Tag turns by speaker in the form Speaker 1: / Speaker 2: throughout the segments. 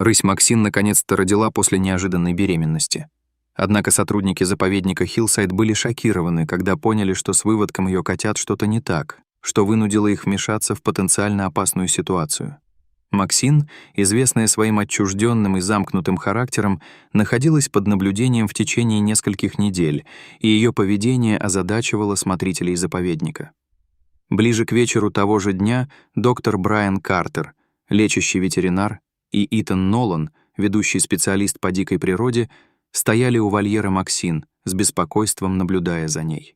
Speaker 1: Рысь Максин наконец-то родила после неожиданной беременности. Однако сотрудники заповедника Хиллсайд были шокированы, когда поняли, что с выводком ее котят что-то не так, что вынудило их вмешаться в потенциально опасную ситуацию. Максин, известная своим отчужденным и замкнутым характером, находилась под наблюдением в течение нескольких недель, и ее поведение озадачивало смотрителей заповедника. Ближе к вечеру того же дня доктор Брайан Картер, лечащий ветеринар, и Итан Нолан, ведущий специалист по дикой природе, стояли у вольера Максин, с беспокойством наблюдая за ней.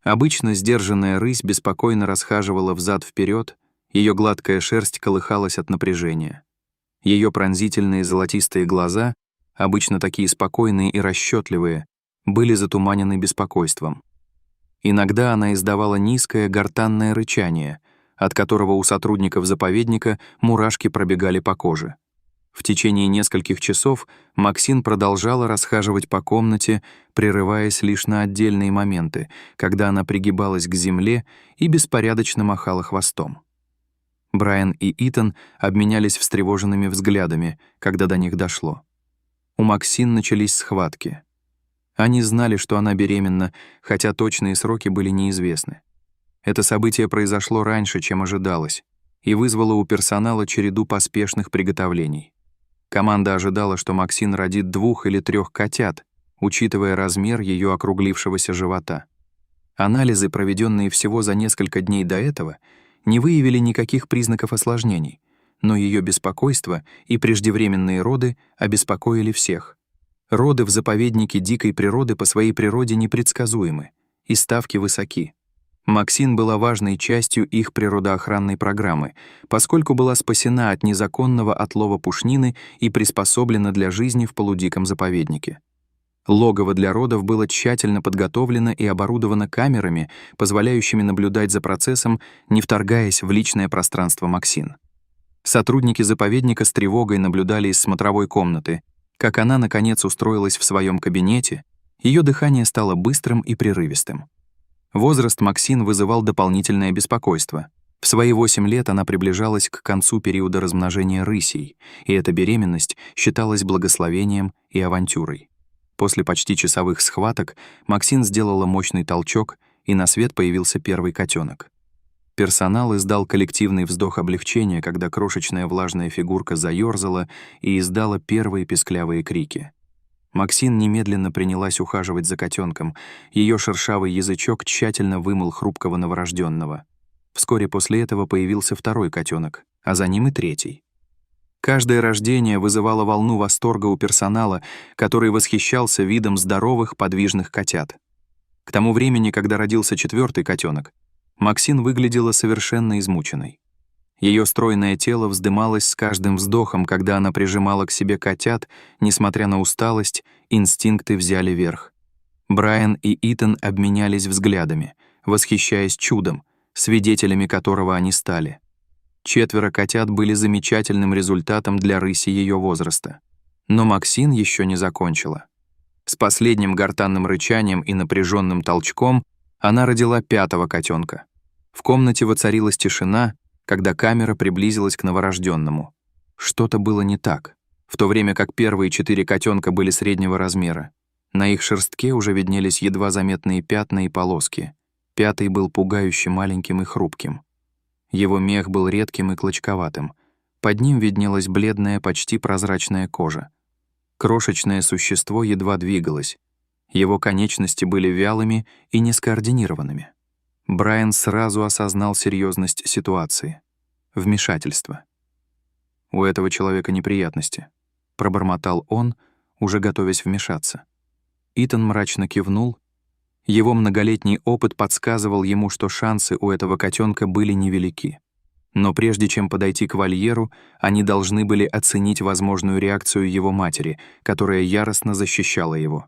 Speaker 1: Обычно сдержанная рысь беспокойно расхаживала взад-вперед, ее гладкая шерсть колыхалась от напряжения. Ее пронзительные золотистые глаза, обычно такие спокойные и расчетливые, были затуманены беспокойством. Иногда она издавала низкое гортанное рычание, от которого у сотрудников заповедника мурашки пробегали по коже. В течение нескольких часов Максин продолжала расхаживать по комнате, прерываясь лишь на отдельные моменты, когда она пригибалась к земле и беспорядочно махала хвостом. Брайан и Итан обменялись встревоженными взглядами, когда до них дошло. У Максин начались схватки. Они знали, что она беременна, хотя точные сроки были неизвестны. Это событие произошло раньше, чем ожидалось, и вызвало у персонала череду поспешных приготовлений. Команда ожидала, что Максин родит 2 или 3 котят, учитывая размер ее округлившегося живота. Анализы, проведенные всего за несколько дней до этого, не выявили никаких признаков осложнений, но ее беспокойство и преждевременные роды обеспокоили всех. Роды в заповеднике дикой природы по своей природе непредсказуемы, и ставки высоки. Максин была важной частью их природоохранной программы, поскольку была спасена от незаконного отлова пушнины и приспособлена для жизни в полудиком заповеднике. Логово для родов было тщательно подготовлено и оборудовано камерами, позволяющими наблюдать за процессом, не вторгаясь в личное пространство Максин. Сотрудники заповедника с тревогой наблюдали из смотровой комнаты, как она, наконец, устроилась в своем кабинете, ее дыхание стало быстрым и прерывистым. Возраст Максин вызывал дополнительное беспокойство. В свои 8 лет она приближалась к концу периода размножения рысей, и эта беременность считалась благословением и авантюрой. После почти часовых схваток Максин сделала мощный толчок, и на свет появился первый котенок. Персонал издал коллективный вздох облегчения, когда крошечная влажная фигурка заёрзала и издала первые писклявые крики. Максин немедленно принялась ухаживать за котенком. Ее шершавый язычок тщательно вымыл хрупкого новорожденного. Вскоре после этого появился второй котенок, а за ним и третий. Каждое рождение вызывало волну восторга у персонала, который восхищался видом здоровых, подвижных котят. К тому времени, когда родился 4-й котенок, Максин выглядела совершенно измученной. Ее стройное тело вздымалось с каждым вздохом, когда она прижимала к себе котят, несмотря на усталость, инстинкты взяли верх. Брайан и Итан обменялись взглядами, восхищаясь чудом, свидетелями которого они стали. 4 котят были замечательным результатом для рыси ее возраста. Но Максин еще не закончила. С последним гортанным рычанием и напряженным толчком она родила 5-го котенка. В комнате воцарилась тишина, когда камера приблизилась к новорожденному. Что-то было не так, в то время как первые 4 котенка были среднего размера. На их шерстке уже виднелись едва заметные пятна и полоски. 5-й был пугающе маленьким и хрупким. Его мех был редким и клочковатым. Под ним виднелась бледная, почти прозрачная кожа. Крошечное существо едва двигалось. Его конечности были вялыми и нескоординированными. Брайан сразу осознал серьезность ситуации. Вмешательство. «У этого человека неприятности», — пробормотал он, уже готовясь вмешаться. Итан мрачно кивнул. Его многолетний опыт подсказывал ему, что шансы у этого котенка были невелики. Но прежде чем подойти к вольеру, они должны были оценить возможную реакцию его матери, которая яростно защищала его.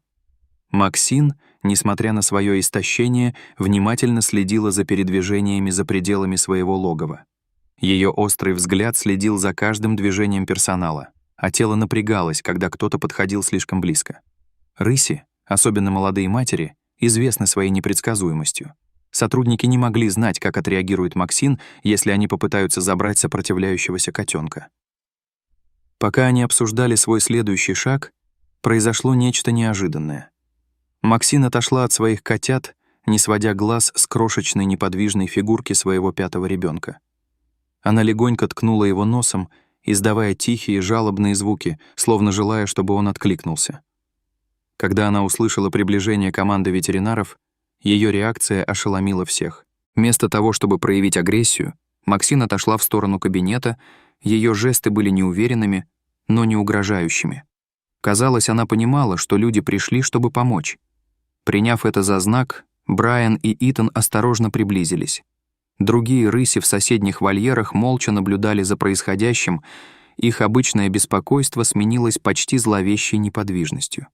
Speaker 1: Максин, несмотря на свое истощение, внимательно следила за передвижениями за пределами своего логова. Ее острый взгляд следил за каждым движением персонала, а тело напрягалось, когда кто-то подходил слишком близко. Рыси, особенно молодые матери, известны своей непредсказуемостью. Сотрудники не могли знать, как отреагирует Максин, если они попытаются забрать сопротивляющегося котенка. Пока они обсуждали свой следующий шаг, произошло нечто неожиданное. Максин отошла от своих котят, не сводя глаз с крошечной неподвижной фигурки своего 5-го ребенка. Она легонько ткнула его носом, издавая тихие жалобные звуки, словно желая, чтобы он откликнулся. Когда она услышала приближение команды ветеринаров, ее реакция ошеломила всех. Вместо того, чтобы проявить агрессию, Максин отошла в сторону кабинета, ее жесты были неуверенными, но не угрожающими. Казалось, она понимала, что люди пришли, чтобы помочь. Приняв это за знак, Брайан и Итан осторожно приблизились. Другие рыси в соседних вольерах молча наблюдали за происходящим, их обычное беспокойство сменилось почти зловещей неподвижностью.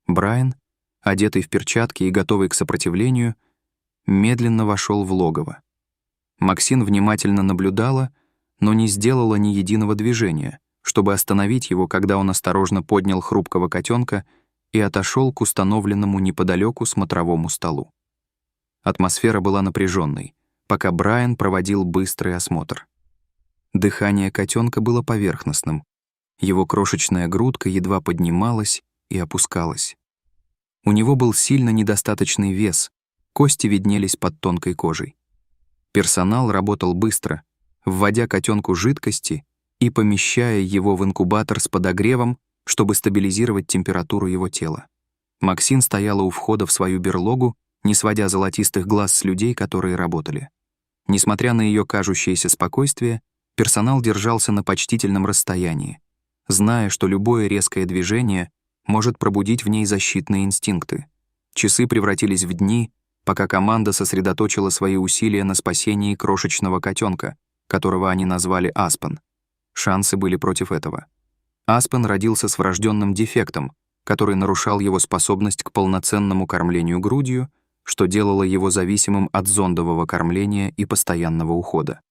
Speaker 1: Брайан, одетый в перчатки и готовый к сопротивлению, медленно вошел в логово. Максин внимательно наблюдала, но не сделала ни единого движения, чтобы остановить его, когда он осторожно поднял хрупкого котенка и отошел к установленному неподалеку смотровому столу. Атмосфера была напряженной, пока Брайан проводил быстрый осмотр. Дыхание котенка было поверхностным, его крошечная грудка едва поднималась и опускалась. У него был сильно недостаточный вес, кости виднелись под тонкой кожей. Персонал работал быстро, вводя котенку жидкости и помещая его в инкубатор с подогревом, чтобы стабилизировать температуру его тела. Максин стояла у входа в свою берлогу, не сводя золотистых глаз с людей, которые работали. Несмотря на ее кажущееся спокойствие, персонал держался на почтительном расстоянии, зная, что любое резкое движение может пробудить в ней защитные инстинкты. Часы превратились в дни, пока команда сосредоточила свои усилия на спасении крошечного котенка, которого они назвали Аспен. Шансы были против этого. Аспен родился с врожденным дефектом, который нарушал его способность к полноценному кормлению грудью, что делало его зависимым от зондового кормления и постоянного ухода.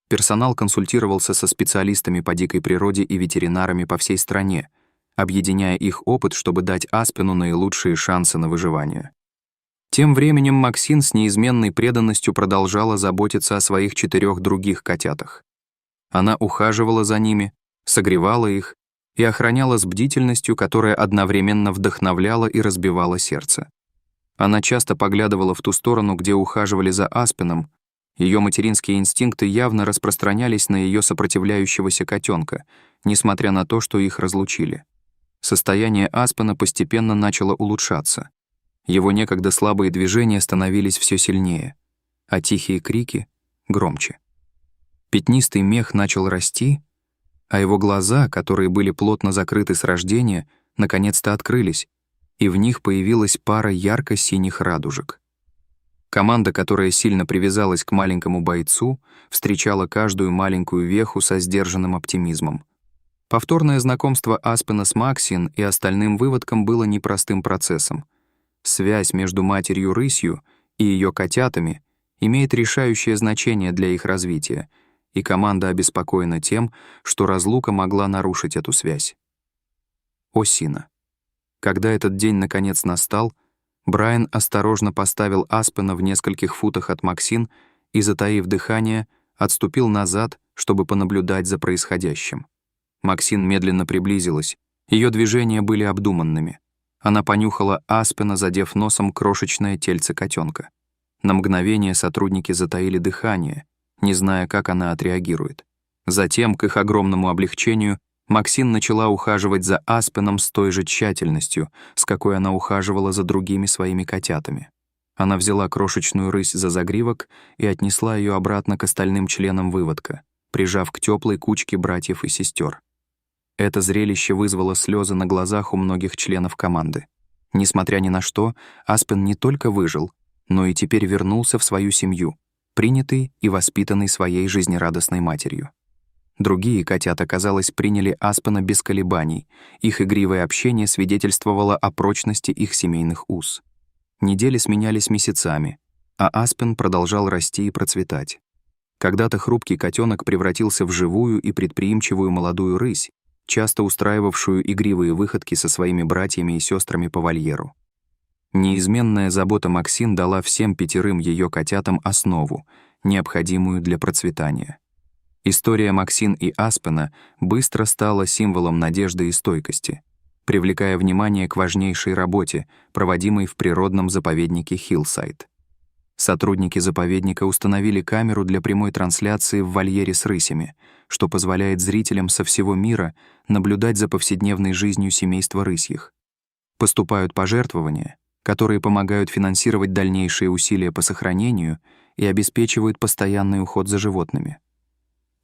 Speaker 1: Персонал консультировался со специалистами по дикой природе и ветеринарами по всей стране, объединяя их опыт, чтобы дать Аспену наилучшие шансы на выживание. Тем временем Максин с неизменной преданностью продолжала заботиться о своих 4 других котятах. Она ухаживала за ними, согревала их и охраняла с бдительностью, которая одновременно вдохновляла и разбивала сердце. Она часто поглядывала в ту сторону, где ухаживали за Аспеном. Ее материнские инстинкты явно распространялись на ее сопротивляющегося котенка, несмотря на то, что их разлучили. Состояние Аспена постепенно начало улучшаться. Его некогда слабые движения становились все сильнее, а тихие крики — громче. Пятнистый мех начал расти, а его глаза, которые были плотно закрыты с рождения, наконец-то открылись, и в них появилась пара ярко-синих радужек. Команда, которая сильно привязалась к маленькому бойцу, встречала каждую маленькую веху со сдержанным оптимизмом. Повторное знакомство Аспена с Максин и остальным выводком было непростым процессом. Связь между матерью-рысью и ее котятами имеет решающее значение для их развития, и команда обеспокоена тем, что разлука могла нарушить эту связь. Осина. Когда этот день наконец настал, Брайан осторожно поставил Аспена в нескольких футах от Максин и, затаив дыхание, отступил назад, чтобы понаблюдать за происходящим. Максин медленно приблизилась, ее движения были обдуманными. Она понюхала Аспена, задев носом крошечное тельце котенка. На мгновение сотрудники затаили дыхание, не зная, как она отреагирует. Затем, к их огромному облегчению, Максин начала ухаживать за Аспеном с той же тщательностью, с какой она ухаживала за другими своими котятами. Она взяла крошечную рысь за загривок и отнесла ее обратно к остальным членам выводка, прижав к теплой кучке братьев и сестер. Это зрелище вызвало слезы на глазах у многих членов команды. Несмотря ни на что, Аспен не только выжил, но и теперь вернулся в свою семью, принятый и воспитанный своей жизнерадостной матерью. Другие котята, казалось, приняли Аспена без колебаний, их игривое общение свидетельствовало о прочности их семейных уз. Недели сменялись месяцами, а Аспен продолжал расти и процветать. Когда-то хрупкий котенок превратился в живую и предприимчивую молодую рысь, часто устраивавшую игривые выходки со своими братьями и сестрами по вольеру. Неизменная забота Максин дала всем 5 ее котятам основу, необходимую для процветания. История Максин и Аспена быстро стала символом надежды и стойкости, привлекая внимание к важнейшей работе, проводимой в природном заповеднике Хиллсайд. Сотрудники заповедника установили камеру для прямой трансляции в вольере с рысями, что позволяет зрителям со всего мира наблюдать за повседневной жизнью семейства рысьих. Поступают пожертвования, которые помогают финансировать дальнейшие усилия по сохранению и обеспечивают постоянный уход за животными.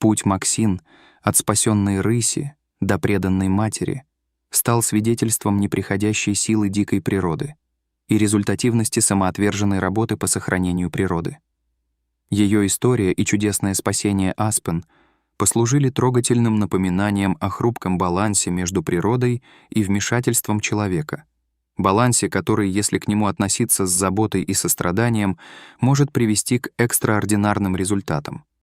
Speaker 1: Путь Максин от спасенной рыси до преданной матери стал свидетельством неприходящей силы дикой природы и результативности самоотверженной работы по сохранению природы. Ее история и чудесное спасение Аспен послужили трогательным напоминанием о хрупком балансе между природой и вмешательством человека, балансе, который, если к нему относиться с заботой и состраданием, может привести к экстраординарным результатам.